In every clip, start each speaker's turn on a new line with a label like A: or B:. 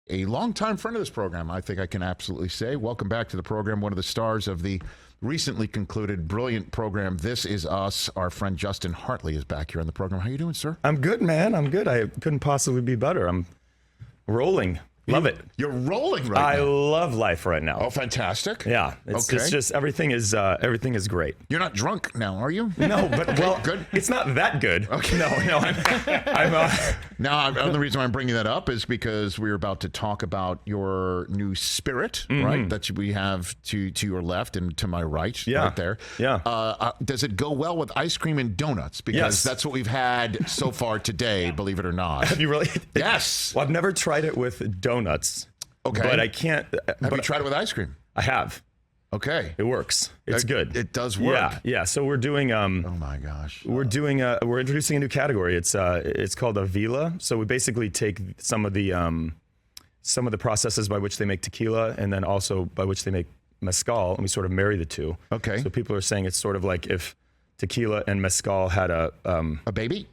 A: a longtime friend of this program, I think I can absolutely say. Welcome back to the program. One of the stars of the recently concluded brilliant program, This Is Us. Our friend Justin Hartley is back here on the program. How you doing, sir?
B: I'm good, man. I'm good. I couldn't possibly be better. I'm rolling. Love it.
A: You're rolling right now.
B: I love life right now.
A: Oh, fantastic.
B: Yeah. It's just everything is great.
A: You're not drunk now, are you?
B: No, but well,
A: good.
B: It's not that good.
A: Okay.
B: No.
A: Now, the only reason I'm bringing that up is because we're about to talk about your new spirit, right? That we have to your left and to my right, right there.
B: Yeah.
A: Does it go well with ice cream and donuts? Because that's what we've had so far today, believe it or not.
B: Have you really?
A: Yes.
B: Well, I've never tried it with donuts.
A: Okay.
B: But I can't.
A: Have you tried it with ice cream?
B: I have.
A: Okay.
B: It works. It's good.
A: It does work.
B: Yeah. So we're doing.
A: Oh my gosh.
B: We're introducing a new category. It's called Avila. So we basically take some of the processes by which they make tequila, and then also by which they make mezcal, and we sort of marry the two.
A: Okay.
B: So people are saying it's sort of like if tequila and mezcal had a
A: baby.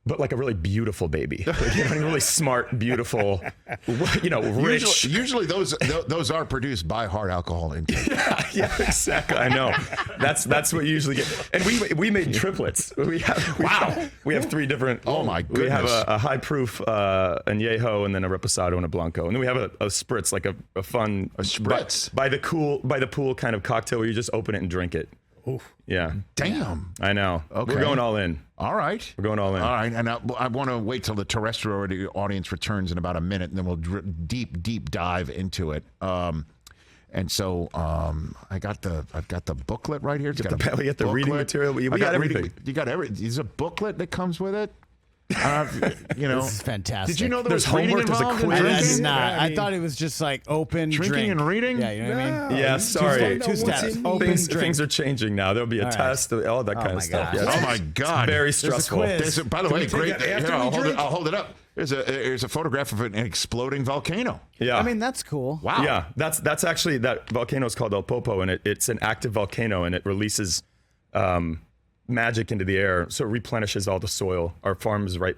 B: But like a really beautiful baby, like, really smart, beautiful, rich.
A: Usually those are produced by hard alcohol intake.
B: Yeah, exactly. I know. That's what you usually get. And we made triplets. We have three different.
A: Oh my goodness.
B: We have a high proof añejo, and then a reposado and a blanco, and then we have a spritz, like a fun
A: spritz
B: by the pool kind of cocktail where you just open it and drink it.
A: Oof.
B: Yeah.
A: Damn.
B: I know.
A: Okay.
B: We're going all in.
A: All right.
B: We're going all in.
A: All right. And I want to wait till the terrestrial audience returns in about a minute, and then we'll deep dive into it. And so I've got the booklet right here.
B: We got the reading material. We got everything.
A: You got everything. There's a booklet that comes with it. This
C: is fantastic.
A: Did you know there
B: There's
A: was reading
B: homework, there's a
A: involved in
B: quiz.
A: drinking?
C: I thought it was just like open
A: drinking
C: drink.
A: and reading.
C: Yeah, you know what I mean.
B: Yeah, sorry.
C: Two steps. Open drink.
B: Things are changing now. There'll be a test, all that kind of stuff.
C: God.
B: Yeah,
A: Oh my God!
B: It's very stressful.
A: By the way, great. Here, I'll hold it up. There's a photograph of an exploding volcano.
B: Yeah,
C: I mean that's cool.
A: Wow.
B: Yeah, that's actually, that volcano is called El Popo, and it's an active volcano, and it releases magic into the air, so it replenishes all the soil. Our farm is right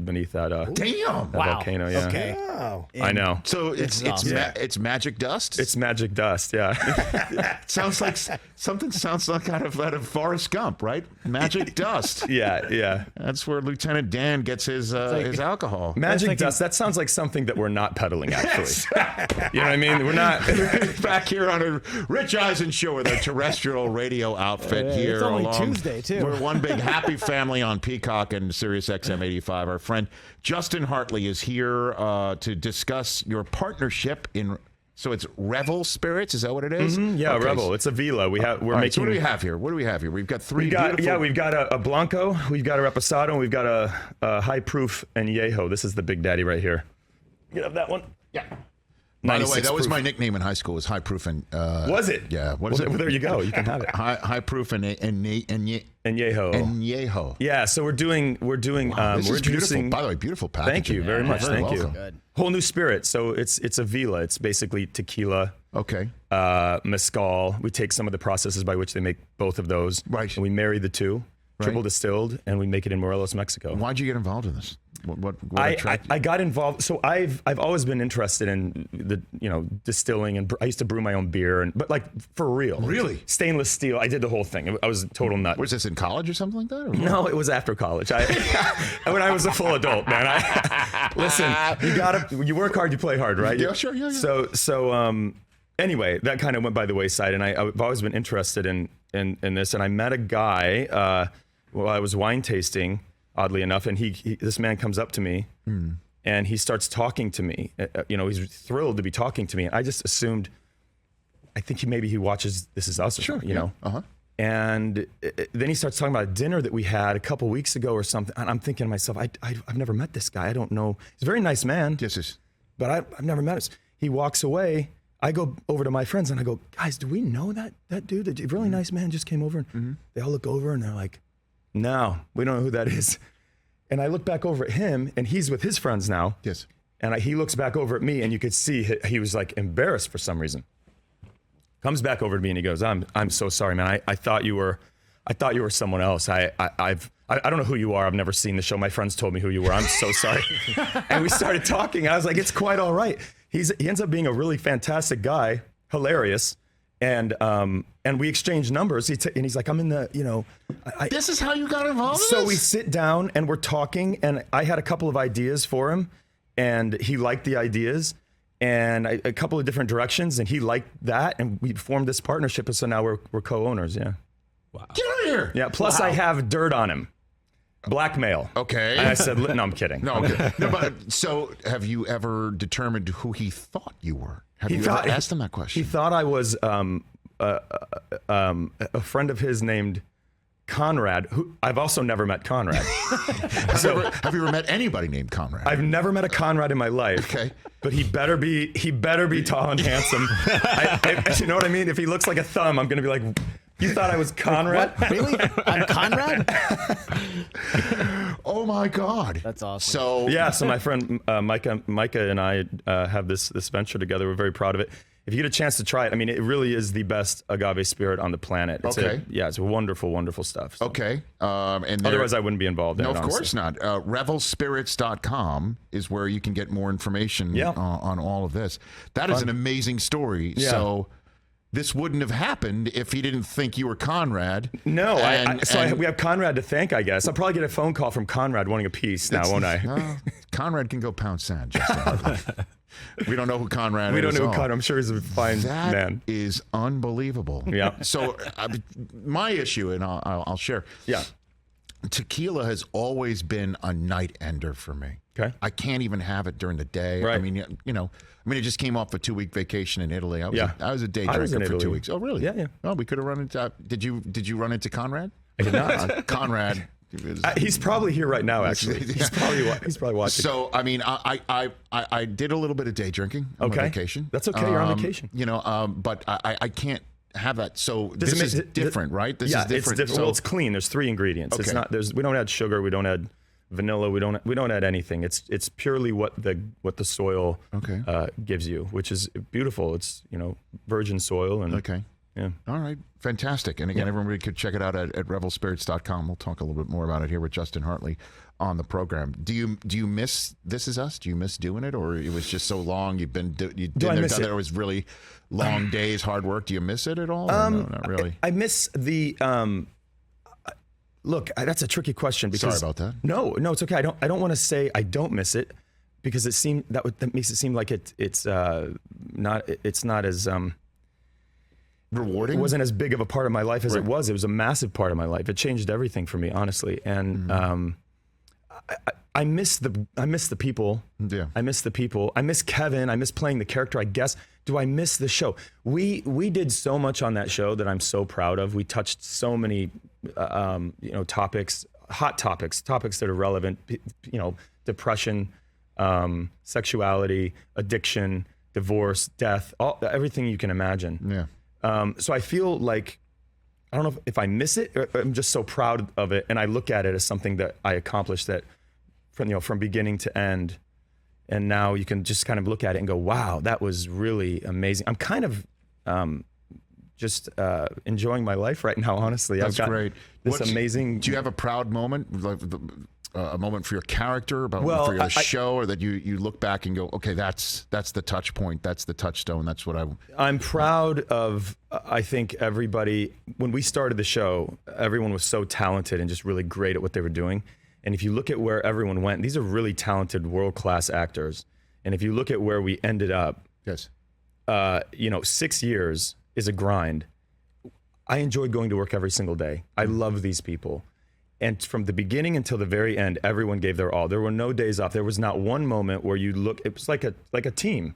B: beneath that.
A: Damn!
B: That volcano. Yeah.
C: Okay.
D: Wow.
B: I know.
A: So it's magic dust.
B: It's magic dust. Yeah.
A: Sounds like out of Forrest Gump, right? Magic dust.
B: Yeah.
A: That's where Lieutenant Dan gets his alcohol.
B: Magic dust. That sounds like something that we're not peddling, actually. You know what I mean? We're not.
A: Back here on a Rich Eisen Show with a terrestrial radio outfit here.
C: It's only Tuesday, too.
A: We're one big happy family on Peacock and SiriusXM 85. Our friend Justin Hartley is here to discuss your partnership in. So it's Revel Spirits, is that what it is?
B: Mm-hmm. Yeah,
A: okay.
B: Revel. It's Avila. We're making.
A: Right, so what do we have here? We've got three.
B: We've got a Blanco, we've got a Reposado, and we've got a high proof Añejo. This is the big daddy right here. You have that one? Yeah.
A: By the way, that was my nickname in high school. Was high proof and.
B: Was it?
A: Yeah. What is it?
B: Well, there you go. You can have it.
A: High proof and
B: Añejo.
A: Añejo.
B: Yeah. So we're doing.
A: Wow, this
B: we're
A: is
B: introducing.
A: Beautiful. By the way, beautiful packaging.
B: Thank you very much.
A: Very
B: Thank you.
C: Good.
B: Whole new spirit. So it's Avila. It's basically tequila.
A: Okay.
B: Mezcal. We take some of the processes by which they make both of those.
A: Right.
B: And we marry the two. Triple distilled, and we make it in Morelos, Mexico.
A: Why'd you get involved in this? What
B: I got involved. So I've always been interested in the distilling, and I used to brew my own beer, but like for real.
A: Really?
B: Stainless steel. I did the whole thing. I was a total nut.
A: Was this in college or something like that? Or what?
B: No, it was after college. When I was a full adult, man. Listen, you work hard, you play hard, right?
A: Yeah, sure. Yeah.
B: So anyway, that kind of went by the wayside, and I've always been interested in this, and I met a guy while I was wine tasting, oddly enough, and this man comes up to me and he starts talking to me. He's thrilled to be talking to me. And I just assumed, I think maybe he watches This Is Us,
A: sure,
B: you know.
A: Uh-huh.
B: And then he starts talking about a dinner that we had a couple weeks ago or something. And I'm thinking to myself, I've never met this guy. I don't know. He's a very nice man.
A: Yes.
B: But I've never met him. He walks away. I go over to my friends and I go, guys, do we know that dude? The really nice man just came over. And they all look over and they're like, no, we don't know who that is. And I look back over at him, and he's with his friends now.
A: Yes.
B: And he looks back over at me, and you could see he was like embarrassed for some reason. Comes back over to me and he goes, I'm so sorry, man. I thought you were someone else. I don't know who you are. I've never seen the show. My friends told me who you were. I'm so sorry. And we started talking. I was like, it's quite all right. he ends up being a really fantastic guy, hilarious. And we exchange numbers. And he's like, I'm in the,
A: This is how you got involved in
B: so
A: this?
B: we sit down and we're talking, and I had a couple of ideas for him, and he liked the ideas, and a couple of different directions, and he liked that, and we formed this partnership, and so now we're co-owners. Yeah.
A: Get out of here.
B: Yeah. Plus, I have dirt on him, blackmail.
A: Okay.
B: And I said, no, I'm kidding.
A: No, okay. No, but so have you ever determined who he thought you were? Have you ever asked him that question?
B: He thought I was a friend of his named Conrad, who I've also never met Conrad.
A: Have you ever met anybody named Conrad?
B: I've never met a Conrad in my life.
A: Okay.
B: But he better be tall and handsome. You know what I mean? If he looks like a thumb, I'm gonna be like, you thought I was Conrad?
C: What? Really? I'm Conrad?
A: Oh my God.
C: That's awesome.
A: So
B: Yeah. So my friend Micah and I have this venture together. We're very proud of it. If you get a chance to try it, I mean, it really is the best agave spirit on the planet. It's
A: Okay.
B: it's wonderful, wonderful stuff. So.
A: okay. And there-
B: Otherwise, I wouldn't be involved in
A: No,
B: it.
A: of
B: honestly.
A: course not. Revelspirits.com is where you can get more information
B: Yeah.
A: on all of this. That is an amazing story.
B: Yeah.
A: So this wouldn't have happened if he didn't think you were Conrad.
B: No,
A: And-
B: we have Conrad to thank, I guess. I'll probably get a phone call from Conrad wanting a piece now, won't I?
A: Conrad can go pound sand. Justin Hartley. We don't know who Conrad is.
B: We don't know
A: at all.
B: Conrad. I'm sure he's a fine
A: That
B: man.
A: is unbelievable.
B: Yeah.
A: So my issue, and I'll share.
B: Yeah.
A: Tequila has always been a night ender for me.
B: Okay.
A: I can't even have it during the day. I
B: Right.
A: mean, I just came off a 2-week vacation in Italy. I was a day
B: I was
A: drinker
B: in
A: for 2
B: Italy.
A: weeks. Oh, really?
B: Yeah, yeah.
A: Oh, we could have run into. Did you run into Conrad?
B: I did not.
A: Conrad.
B: He's probably here right now, actually. He's probably watching.
A: So I mean, I did a little bit of day drinking on my
B: Okay.
A: vacation.
B: That's okay, you're on vacation.
A: But I can't have that. So
B: Does
A: this
B: it
A: is
B: make-
A: different, right? This
B: yeah,
A: is different.
B: it's different.
A: So,
B: Well, it's clean. There's 3 ingredients. It's
A: Okay.
B: not. We don't add sugar. We don't add vanilla. We don't add anything. It's purely what the soil
A: Okay.
B: gives you, which is beautiful. It's virgin soil and
A: okay.
B: yeah.
A: All right. Fantastic. And again, everybody could check it out at revelspirits.com. We'll talk a little bit more about it here with Justin Hartley on the program. Do you miss This Is Us? Do you miss doing it, or it was just so long? You've been you've been
B: I
A: there,
B: miss
A: done
B: it?
A: there. It was really long days, hard work. Do you miss it at all? Or no, not really.
B: I miss the. Look, that's a tricky question because.
A: Sorry about that.
B: No, it's okay. I don't want to say I don't miss it because that makes it seem like it's not as
A: Rewarding.
B: It wasn't as big of a part of my life as it was. It was a massive part of my life. It changed everything for me, honestly. And I miss the people.
A: Yeah.
B: I miss the people. I miss Kevin. I miss playing the character, I guess. Do I miss the show? We did so much on that show that I'm so proud of. We touched so many topics, hot topics that are relevant, depression, sexuality, addiction, divorce, death, everything you can imagine.
A: Yeah.
B: So I feel like, I don't know if I miss it, or I'm just so proud of it. And I look at it as something that I accomplished that from beginning to end. And now you can just kind of look at it and go, wow, that was really amazing. I'm kind of just enjoying my life right now, honestly.
A: That's
B: I've got
A: great.
B: This amazing.
A: Do you have a proud moment, like a moment for your character, for your show, or that you look back and go, okay, that's the touch point, that's the touchstone, that's what
B: I'm proud of. I think everybody, when we started the show, everyone was so talented and just really great at what they were doing. And if you look at where everyone went, these are really talented, world-class actors. And if you look at where we ended up,
A: Yes.
B: 6 years is a grind. I enjoy going to work every single day. I love these people. And from the beginning until the very end, everyone gave their all. There were no days off. There was not one moment where you look, it was like a team,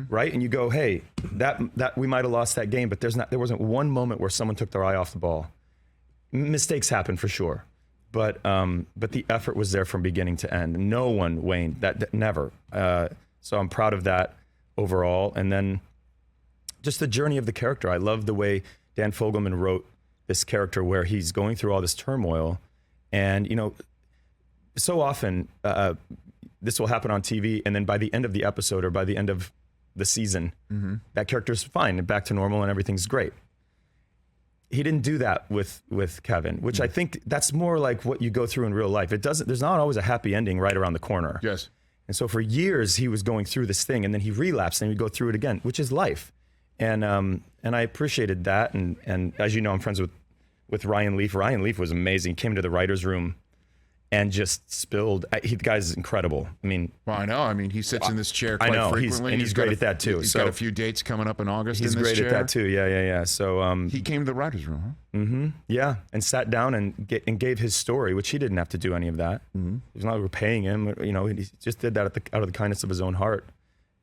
B: right? And you go, hey, that we might have lost that game, but there wasn't one moment where someone took their eye off the ball. Mistakes happen for sure. But the effort was there from beginning to end. No one waned. That never. So I'm proud of that overall. And then just the journey of the character. I love the way Dan Fogelman wrote this character where he's going through all this turmoil. And, so often this will happen on TV. And then by the end of the episode or by the end of the season, that character's fine and back to normal and everything's great. He didn't do that with Kevin, which I think that's more like what you go through in real life. There's not always a happy ending right around the corner.
A: Yes.
B: And so for years he was going through this thing, and then he relapsed, and he'd go through it again, which is life. And I appreciated that. And as you know, I'm friends with Ryan Leaf. Ryan Leaf was amazing. He came to the writer's room and just spilled. The guy's incredible. I mean,
A: well, I know. I mean, he sits in this chair quite
B: I know,
A: frequently.
B: He's great at that too.
A: He's got a few dates coming up in August.
B: He's
A: in this
B: great
A: chair.
B: at that too. Yeah. So
A: he came to the writers' room, huh?
B: Mm-hmm. Yeah, and sat down and gave his story, which he didn't have to do any of that. Mm-hmm. It was not like we're paying him. You know, he just did that out of the kindness of his own heart,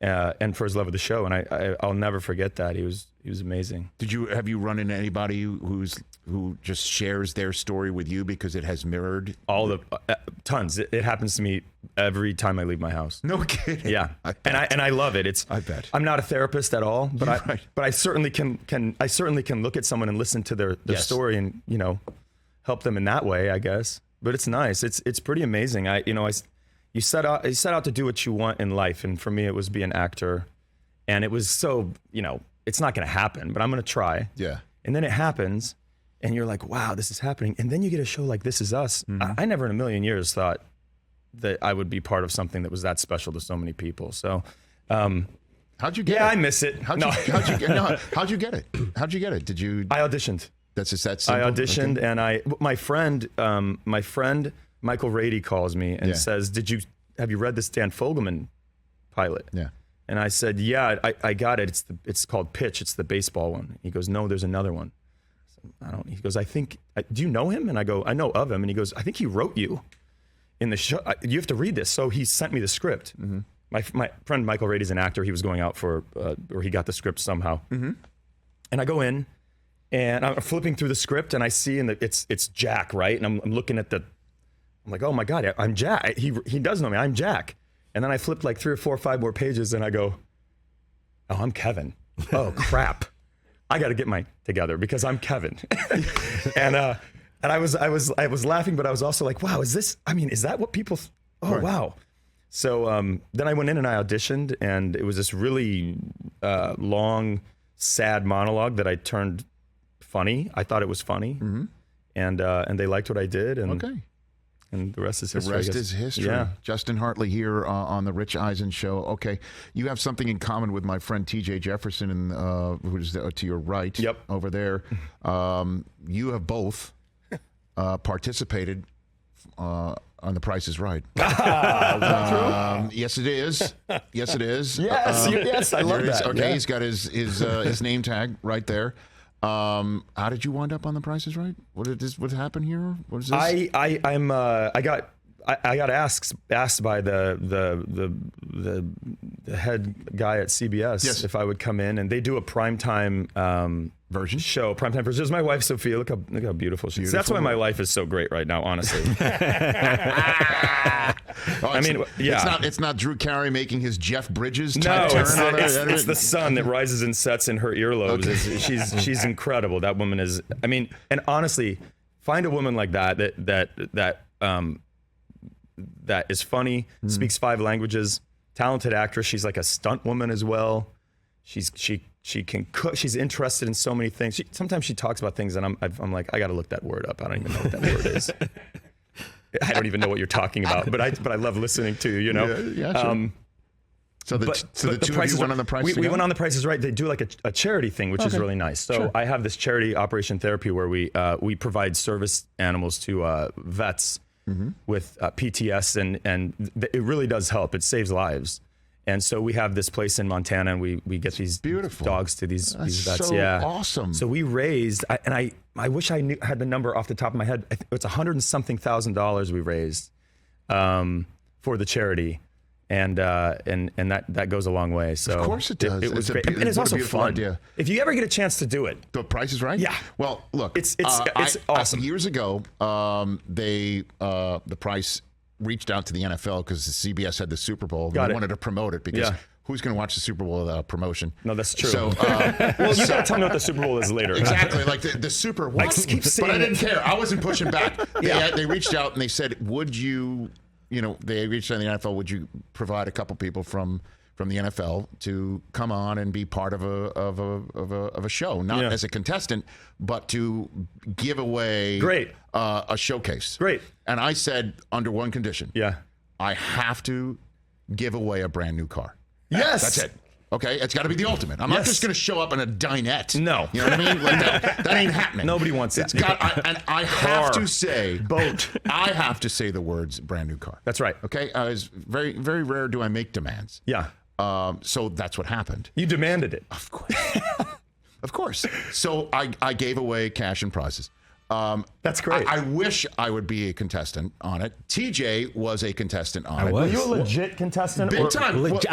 B: and for his love of the show. And I'll never forget that. He was amazing.
A: Have you run into anybody who just shares their story with you because it has mirrored
B: all the tons? It happens to me every time I leave my house.
A: No kidding.
B: Yeah, and I love it.
A: I bet.
B: I'm not a therapist at all, but
A: Right.
B: I certainly can look at someone and listen to their
A: Yes.
B: story and help them in that way, I guess. But it's nice. It's pretty amazing. You set out to do what you want in life, and for me it was be an actor, and it was so it's not going to happen, but I'm going to try.
A: Yeah.
B: And then it happens, and you're like, wow, this is happening. And then you get a show like This Is Us.
A: Mm-hmm.
B: I never in a million years thought that I would be part of something that was that special to so many people. So,
A: how'd you get it?
B: Yeah, I miss it.
A: How'd you get it? How'd you get it? Did you?
B: I auditioned.
A: That's just that simple.
B: I auditioned,
A: Okay.
B: and my friend Michael Rady calls me and says, have you read this Dan Fogelman pilot?
A: Yeah.
B: And I said, yeah, I got it. It's called Pitch. It's the baseball one. He goes, no, there's another one. I don't. He goes, do you know him? And I go, I know of him. And he goes, I think he wrote you in the show. You have to read this. So he sent me the script. Mm-hmm. My friend Michael Rady's an actor. He was going out or he got the script somehow. Mm-hmm. And I go in, and I'm flipping through the script, and I see it's Jack, right? And I'm looking at I'm like, oh my God, I'm Jack. He does know me. I'm Jack. And then I flipped like 3 or 4 or 5 more pages, and I go, oh, I'm Kevin. Oh crap, I got to get my together because I'm Kevin. and I was laughing, but I was also like, wow, is that what people? Oh right. Wow. So then I went in and I auditioned, and it was this really long, sad monologue that I turned funny. I thought it was funny, mm-hmm. and they liked what I did, and
A: okay.
B: And the rest is history.
A: The rest is history.
B: Yeah.
A: Justin Hartley here on the Rich Eisen Show. Okay, you have something in common with my friend T.J. Jefferson, who's to your right.
B: Yep.
A: Over there. You have both participated on The Price is Right. Yes, it is. Yes, it is.
B: Yes, I love that.
A: Okay, he's got his name tag right there. How did you wind up on The Price is Right? What happened here? What is this?
B: I got asked by the head guy at CBS if I would come in, and they do a primetime
A: version
B: show. Primetime version. This is my wife Sophia. Look how beautiful she is. That's why my life is so great right now, honestly.
A: It's not Drew Carey making his Jeff Bridges
B: type
A: turn
B: on
A: it.
B: It's the sun that rises and sets in her earlobes. Okay. She's incredible. That woman is. I mean, and honestly, find a woman like that is funny, speaks 5 languages, talented actress. She's like a stunt woman as well. She can cook. She's interested in so many things. Sometimes she talks about things, and I'm like, I got to look that word up. I don't even know what that word is. I don't even know what you're talking about, but I love listening to you. You know.
A: Yeah, sure. So the two of you went on The Price.
B: We went on The Price is Right. They do like a charity thing, which is really nice. So sure. I have this charity, Operation Therapy, where we provide service animals to vets with PTS, and it really does help. It saves lives. And so we have this place in Montana, and we get these beautiful dogs to these vets.
A: So awesome.
B: So we raised, I wish I had the number off the top of my head. It's $100,000 we raised for the charity. And that goes a long way. So
A: of course it does.
B: It was great. And it's also fun. Idea. If you ever get a chance to do it.
A: The Price is Right?
B: Yeah.
A: Well, look.
B: It's awesome.
A: Years ago, the Price reached out to the NFL because the CBS had the Super Bowl. They wanted to promote it because who's going to watch the Super Bowl without promotion?
B: No, that's true.
A: So,
B: well, you got to tell me what the Super Bowl is later.
A: Exactly, like the Super Bowl. But I didn't care. I wasn't pushing back. They reached out and they said, would you, they reached out to the NFL, would you provide a couple people from the NFL to come on and be part of a show, not as a contestant, but to give away a showcase.
B: Great.
A: And I said, under one condition.
B: Yeah.
A: I have to give away a brand new car.
B: Yes.
A: That's it. Okay, it's got to be the ultimate. I'm not just going to show up in a dinette.
B: No.
A: You know what I mean? Like that ain't happening.
B: Nobody wants that.
A: It's got, and I have
B: Car.
A: to say,
B: Boat.
A: I have to say the words "brand new car."
B: That's right.
A: Okay, it's very, very rare do I make demands.
B: Yeah.
A: So that's what happened.
B: You demanded it.
A: Of course. Of course. So I gave away cash and prizes.
B: That's great.
A: I wish I would be a contestant on it. TJ was a contestant on it.
B: Were you a legit contestant?
A: Big time.
C: Legit.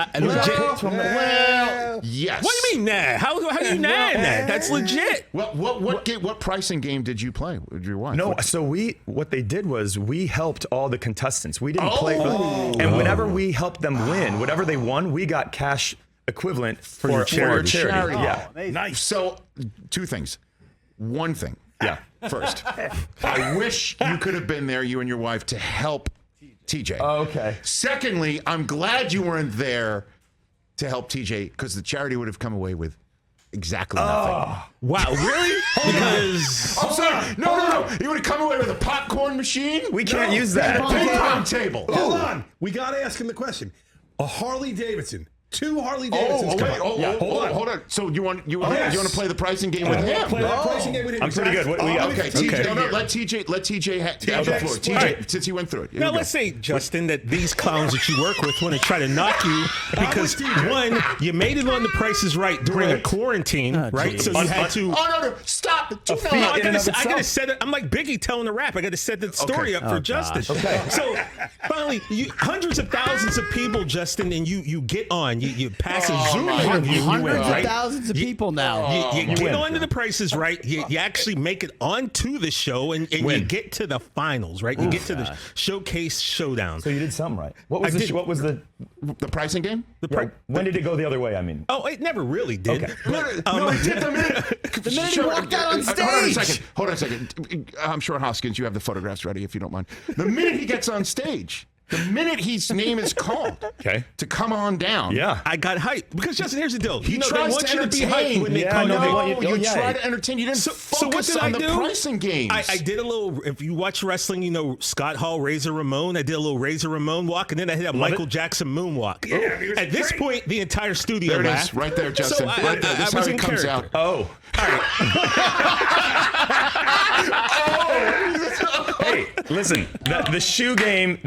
A: Well, yes.
D: What do you mean, nah? How do you nah that? That's legit.
A: Well, what pricing game did you play with your wife?
B: No, so what they did was we helped all the contestants. We didn't play for them. And whenever we helped them win, whatever they won, we got cash equivalent for your charity. Yeah.
A: Nice. So, two things. One thing.
B: Yeah.
A: First, I wish you could have been there, you and your wife, to help TJ.
B: Okay.
A: Secondly, I'm glad you weren't there to help TJ because the charity would have come away with exactly nothing.
D: Wow, really? Because
A: I'm sorry. No. You would have come away with a popcorn machine?
B: We can't use that.
A: Ping pong table.
E: Hold on. We got to ask him the question. A Harley Davidson. 2 Harley Davidsons.
A: Hold on. So you want to play the pricing game with him?
E: Play that pricing game with him.
B: I'm pretty good. What we got?
A: Okay, TJ. No, let TJ have the floor. TJ, since he went through it. Here
D: now
A: we go.
D: let's say, Justin, that these clowns that you work with want to try to knock you because one, you made it on The Price is Right during a quarantine, right? So you had to.
A: Oh no! Stop!
D: I gotta set it. I'm like Biggie telling the rap. I gotta set the story up for Justin. Okay. So finally, hundreds of thousands of people, Justin, and you get on. You pass a Zoom interview.
C: Hundreds of thousands of people now.
D: You get on to The Price is Right. You actually make it onto the show, and you get to the finals, right? You get to the Showcase Showdown.
B: So you did some right. What was the
A: pricing game?
B: when did it go the other way? I mean.
D: Oh, it never really did.
B: Okay.
A: No, it did the minute
C: he walked out on stage.
A: Hold on a second. I'm sure, Hoskins, you have the photographs ready if you don't mind. The minute he gets on stage, the minute his name is called to come on down.
B: Yeah.
D: I got hyped. Because, Justin, here's the deal.
A: He
D: they
A: tries
D: want
A: to
D: you to be
A: entertain.
D: hyped when they
B: Yeah,
D: come
B: no,
D: on.
B: they want
A: You try to entertain. You didn't
D: So what
A: focus
D: did
A: on
D: I
A: the
D: do?
A: pricing games.
D: I did a little, if you watch wrestling, you know, Scott Hall, Razor Ramon. I did a little Razor Ramon walk, and then I did a Michael Jackson moonwalk.
E: Yeah,
D: At this point, the entire studio
A: there it
D: laughed.
A: is, right there, Justin.
D: So
A: right there. This is
D: I
A: how
D: was
A: he
D: in
A: comes
D: character.
A: out.
B: Oh. Hey, listen. The shoe game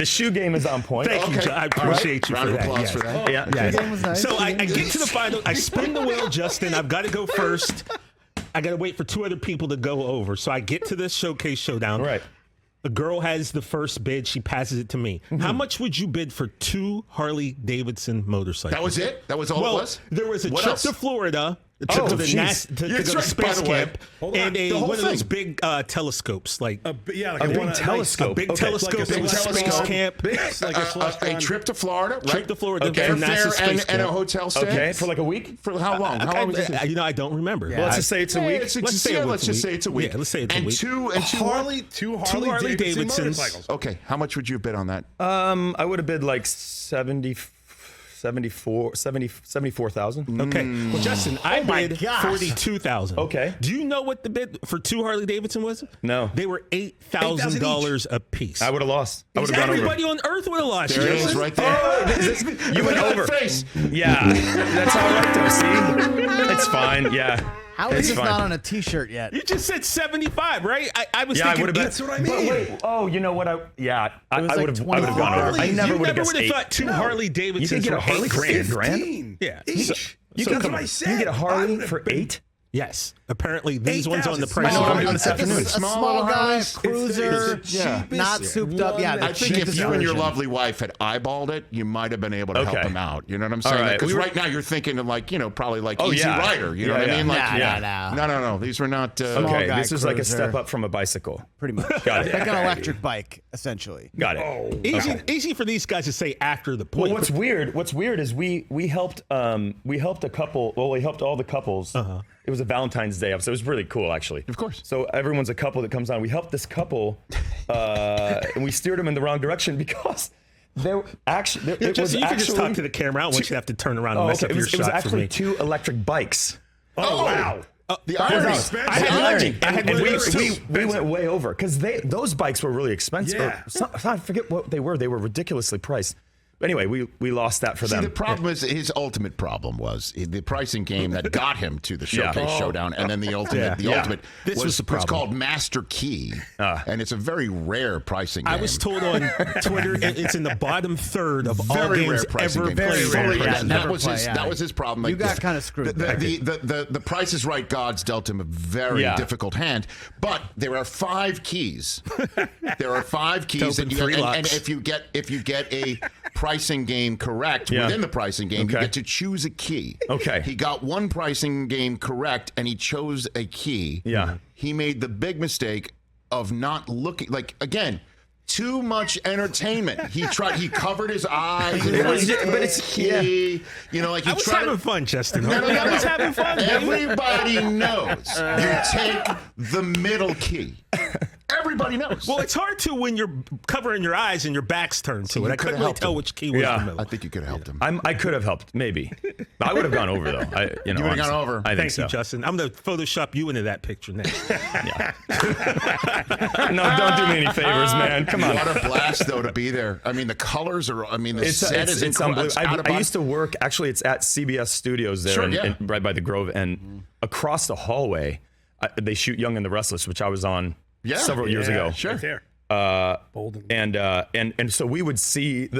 B: is on point.
D: Thank you, I appreciate you
A: Round
D: for
A: of
D: that.
A: applause
D: yes.
A: for that.
B: Yeah.
C: Game was nice.
D: So I get to the final. I spin the wheel, Justin. I've got to go first. I got to wait for 2 other people to go over. So I get to this Showcase Showdown.
B: Right.
D: The girl has the first bid. She passes it to me. How much would you bid for 2 Harley Davidson motorcycles?
A: That was it? That was all it was?
D: There was a
A: What
D: trip
A: else?
D: to Florida. A trip to the
A: jeez.
D: to
A: That's
D: go to
A: right, by
D: space
A: the way.
D: camp,
E: Hold on.
D: and
A: The whole
D: one of those
A: thing.
D: big telescopes, like
E: like
B: big
E: a
B: telescope.
D: a big
B: Okay.
D: telescope
E: Like a
D: in the space
A: telescope.
D: camp.
E: It's like a celestial-
A: A trip to Florida, right?
D: Trip to Florida for NASA
A: Airfare
D: space
A: and a
D: camp.
A: hotel stay.
B: Okay. For like a week?
A: For how long? How long was this?
D: You know, I don't remember.
B: Well, let's just say it's a week.
D: Let's just say
A: it's a week.
D: Yeah, let's say it's a
A: and
D: week.
A: Two
E: Harley
D: Harley
E: Davidson
D: Davidsons.
E: motorcycles.
A: Okay, how much would you bid on that?
B: I would have bid like 74,000.
D: Okay. Well, Justin, I bid
C: gosh.
D: 42,000.
B: Okay.
D: Do you know what the bid for 2 Harley Davidson was?
B: No.
D: They were $8,000 a piece.
B: I would have lost. I would have gone over.
D: Everybody on Earth would have lost.
A: There it is,
D: Justin.
A: right there.
B: You went over.
A: Face.
B: Yeah. That's all right though. See? It's fine. Yeah.
C: How is
B: It's
C: this
B: fine.
C: not on a T-shirt yet?
D: You just said 75, right? I was
B: Yeah, I
D: thinking.
B: would have been.
E: That's what I mean.
B: But wait. Oh, you know what? I
C: was
B: would
C: like
B: have. I would have gone over. I
D: You
B: never would have
D: never
B: guessed 8.
D: thought 2 Harley Davidsons.
B: You can get a
D: were
B: Harley for 8 grand.
E: 15
D: Yeah.
E: each.
D: So
E: That's
D: come
E: what
D: on.
E: I said.
B: You can get a
E: I
B: Harley
E: would've
B: for
E: been-
B: 8.
D: Yes. Apparently, these ones on the
E: 8,000.
D: price.
B: I know what I'm
D: Right.
B: doing this
C: It's
B: afternoon.
C: a small guy, cruiser,
E: It's the cheapest
C: not souped up. Yeah, the
A: I think if
C: cheapest
A: you and your
C: version.
A: lovely wife had eyeballed it, you might have been able to help
B: Okay.
A: him out. You know what I'm
B: All
A: saying?
B: right.
A: Because
B: We were-
A: right now you're thinking of like, probably like
B: Oh,
A: Easy
B: yeah.
A: Rider. You know
B: Yeah,
A: what I
B: yeah.
A: mean? Like,
C: Nah.
A: No. These were not.
B: Okay,
C: guy
B: this is like a
C: cruiser.
B: step up from a bicycle.
C: Pretty much.
B: Got it.
C: Like an electric bike, essentially.
B: Got it.
D: Easy for these guys to say after the point.
B: Well, what's weird is we helped a couple. Well, we helped all the couples. It was a Valentine's Day episode. It was really cool, actually.
A: Of course.
B: So everyone's a couple that comes on. We helped this couple, and we steered them in the wrong direction because they were actually.
D: you can just talk to the camera. I don't want you to have to turn around and mess up
B: it
D: your
B: was, it was
D: shot for
B: actually
D: me.
B: 2 electric bikes.
E: Oh, wow.
A: The irony.
D: I had
E: irony.
D: I had
B: And
D: one of those too.
B: we went way over because those bikes were really expensive.
E: Yeah.
B: I forget what they were. They were ridiculously priced. Anyway, we lost that for
A: See,
B: them.
A: the problem is his ultimate problem was the pricing game that got him to the Showcase Showdown, and then the ultimate. Ultimate
D: This was the problem.
A: It's called Master Key, and it's a very rare pricing game.
D: I was told on Twitter it's in the bottom third of all
A: very rare
D: games
A: pricing
D: ever
A: game.
D: played.
A: Fully,
C: Yeah,
A: and
C: never
A: that was
C: play,
A: his.
C: yeah.
A: That was his problem. Like,
C: You got kind of screwed.
A: The Price is Right gods dealt him a very
B: Yeah.
A: difficult hand, but there are 5 keys. There are 5 keys,
D: To
A: and,
D: open 3
A: and
D: locks.
A: if you get a pricing game correct within the pricing game, you
B: Okay.
A: get to choose a key.
B: Okay.
A: He got one pricing game correct, and he chose a key.
B: Yeah.
A: He made the big mistake of not looking again. Too much entertainment. He covered his eyes. And
B: but it's
A: key. You know, like he
D: I was
A: tried
D: having
A: to,
D: fun, Justin.
A: No, no, no,
D: I was
A: no.
D: having fun. baby.
A: Everybody knows you take the middle key. Everybody knows.
D: Well, it's hard to when you're covering your eyes and your back's turned to
A: you
D: it. I
A: could've
D: couldn't really
A: helped
D: tell
A: him.
D: which key was
B: Yeah.
D: the middle.
A: I think you could have helped him.
B: I could have helped, maybe. I would have gone over though.
A: You would have gone over.
B: I think
D: Thank
B: so.
D: you, Justin. I'm going to Photoshop you into that picture next.
B: No, don't do me any favors, man. Come on.
A: What a blast, though, to be there. I mean, the colors are. I mean, the set is incredible.
B: unbelievable. I used to work. Actually, it's at CBS Studios there,
A: Sure, yeah.
B: right by the Grove, and across the hallway, they shoot Young and the Restless, which I was on several years ago.
A: Sure.
E: Right there. Bolden.
B: And so we would see,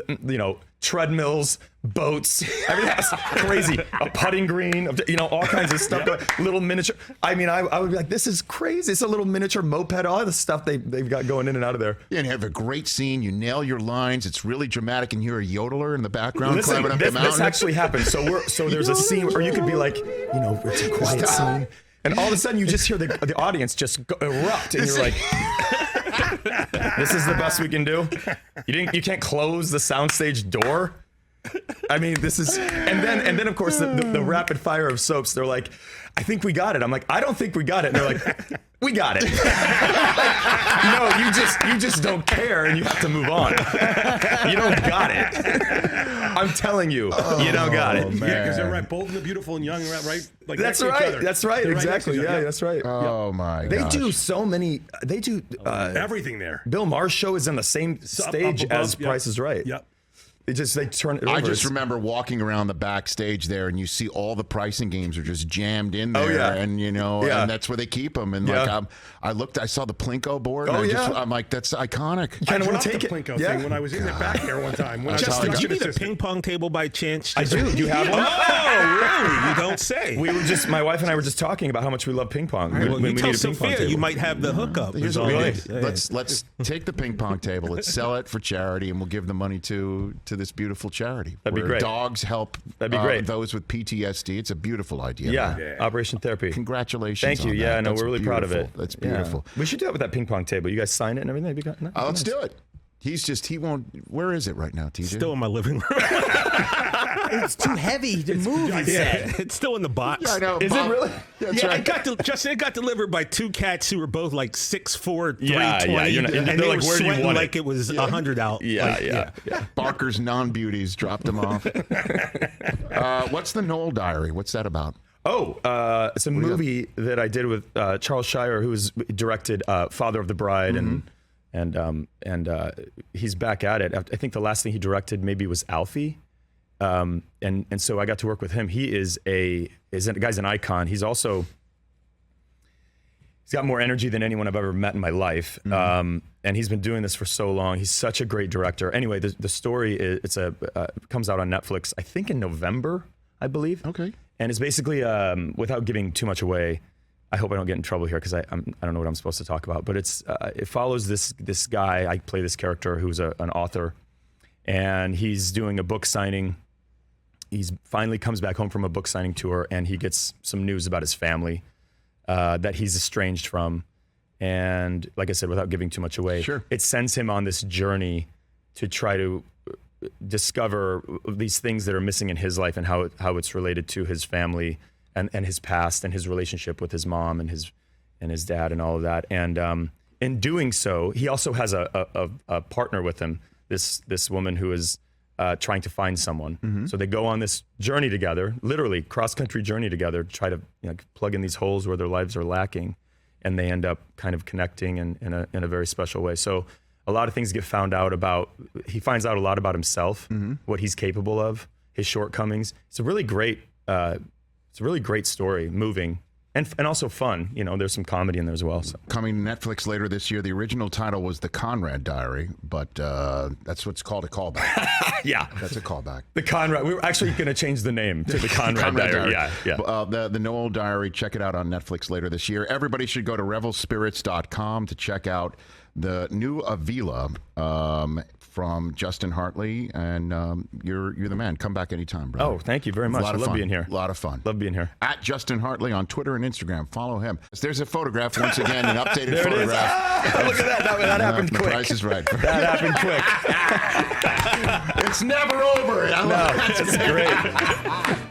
B: treadmills, boats, everything was crazy. A putting green, all kinds of stuff. Little miniature. I mean, I would be like, this is crazy. It's a little miniature moped. All the stuff they've got going in and out of there.
A: Yeah, and you have a great scene. You nail your lines. It's really dramatic, and you're a yodeler in the background
B: Listen,
A: climbing up the
B: this
A: mountain.
B: actually happened. So there's a scene where you could be like, it's a quiet scene, and all of a sudden you just hear the audience just erupt, and you're like, this is the best we can do. You can't close the soundstage door. I mean, this is, and then of course the rapid fire of soaps. They're like, I think we got it. I'm like, I don't think we got it. And they're like, we got it. No, you just don't care, and you have to move on. You don't got it. I'm telling you, you don't got it.
A: man.
E: Yeah, because they're right. Bold and the Beautiful and Young, right? Like
B: That's
E: next to each
B: right.
E: other.
B: That's right.
E: They're next to
B: Exactly.
E: each other.
B: Yeah, that's right.
A: Oh my
B: They
A: gosh.
B: do so many. They do.
E: Everything there.
B: Bill Maher's show is on the same stage
E: above,
B: as Price is Right.
E: Yep.
B: They turn it over.
A: I just
B: It's-
A: remember walking around the backstage there, and you see all the pricing games are just jammed in there,
B: yeah.
A: and
B: Yeah.
A: and that's where they keep them. And
B: Yeah.
A: I saw the Plinko board. And
B: Oh, yeah.
A: I'm like, that's iconic.
B: kinda
E: I
B: wanna
E: dropped
B: take
E: the
B: it.
E: Plinko
B: Yeah.
E: thing when I was in the back there one time. When I was
D: Justin, do you
E: production
D: need a
E: assistant.
D: ping pong table by chance?
B: I do. Do you have one?
D: Oh, really? You don't say.
B: My wife and I were just talking about how much we love ping pong.
D: Well, you
B: we
D: tell
B: need a ping pong
D: Sophia
B: table.
D: you might have the hookup.
A: Here's
D: is
A: what we
D: all
A: do.
D: it is.
A: Let's take the ping pong table. Let's sell it for charity, and we'll give the money to this beautiful charity.
B: That'd be
A: where
B: great.
A: Dogs help.
B: That'd be great.
A: Those with PTSD. It's a beautiful idea.
B: Yeah,
A: man.
B: Operation Therapy.
A: Congratulations.
B: Thank you.
A: on
B: Yeah,
A: that.
B: no,
A: That's
B: we're really proud of it.
A: beautiful. That's
B: Yeah.
A: beautiful.
B: We should do that with that ping pong table. You guys sign it and everything.
A: Let's do it. He won't. Where is it right now, TJ?
D: Still in my living room.
C: It's too heavy to move, he said.
D: It's still in the box.
A: Yeah, I know.
B: Is it
A: Bob-
B: really?
A: That's
D: Yeah,
A: right.
D: it got delivered by 2 cats who were both like 6'4",
B: Yeah,
D: 320,
B: yeah, you're not-
D: and
B: they're
D: they
B: like,
D: were
B: "Where do you
D: sweating
B: want it?"
D: like it was 100 out.
B: Yeah,
D: Like,
B: yeah.
A: Barker's non-beauties dropped him off. What's the Knoll Diary? What's that about?
B: Oh, it's a movie that I did with Charles Shire, who was directed Father of the Bride, and he's back at it. I think the last thing he directed maybe was Alfie, and so I got to work with him. He is the guy's an icon. He's got more energy than anyone I've ever met in my life, and he's been doing this for so long. He's such a great director. Anyway, the story is comes out on Netflix, I think in November, I believe.
A: Okay.
B: And it's basically, without giving too much away, I hope I don't get in trouble here because I don't know what I'm supposed to talk about. But it follows this guy. I play this character who's an author, and he's doing a book signing. He's finally comes back home from a book signing tour, and he gets some news about his family that he's estranged from. And like I said, without giving too much away,
A: Sure.
B: it sends him on this journey to try to discover these things that are missing in his life and how it's related to his family and his past and his relationship with his mom and his dad and all of that. And in doing so, he also has a partner with him, this woman who is trying to find someone. So they go on this journey together, literally cross-country journey together, to try to plug in these holes where their lives are lacking, and they end up kind of connecting in a very special way. So a lot of things get found out about. He finds out a lot about himself, what he's capable of, his shortcomings. It's a really great story, moving. And also fun. You know, there's some comedy in there as well. So.
A: Coming to Netflix later this year. The original title was The Conrad Diary, but that's what's called a callback.
B: Yeah.
A: That's a callback.
B: The Conrad. We were actually going to change the name to The Conrad Diary. Yeah.
A: The Noel Diary. Check it out on Netflix later this year. Everybody should go to revelspirits.com to check out the new Avila from Justin Hartley, and you're the man. Come back anytime, brother.
B: Oh, thank you very much. I love being here.
A: A lot of fun.
B: Love being here.
A: At Justin Hartley on Twitter and Instagram. Follow him. There's a photograph once again, an updated
B: there
A: photograph.
B: It is. Look at that. That happened quick.
A: The Price is Right.
B: That happened quick.
A: It's never over.
B: No, it's great.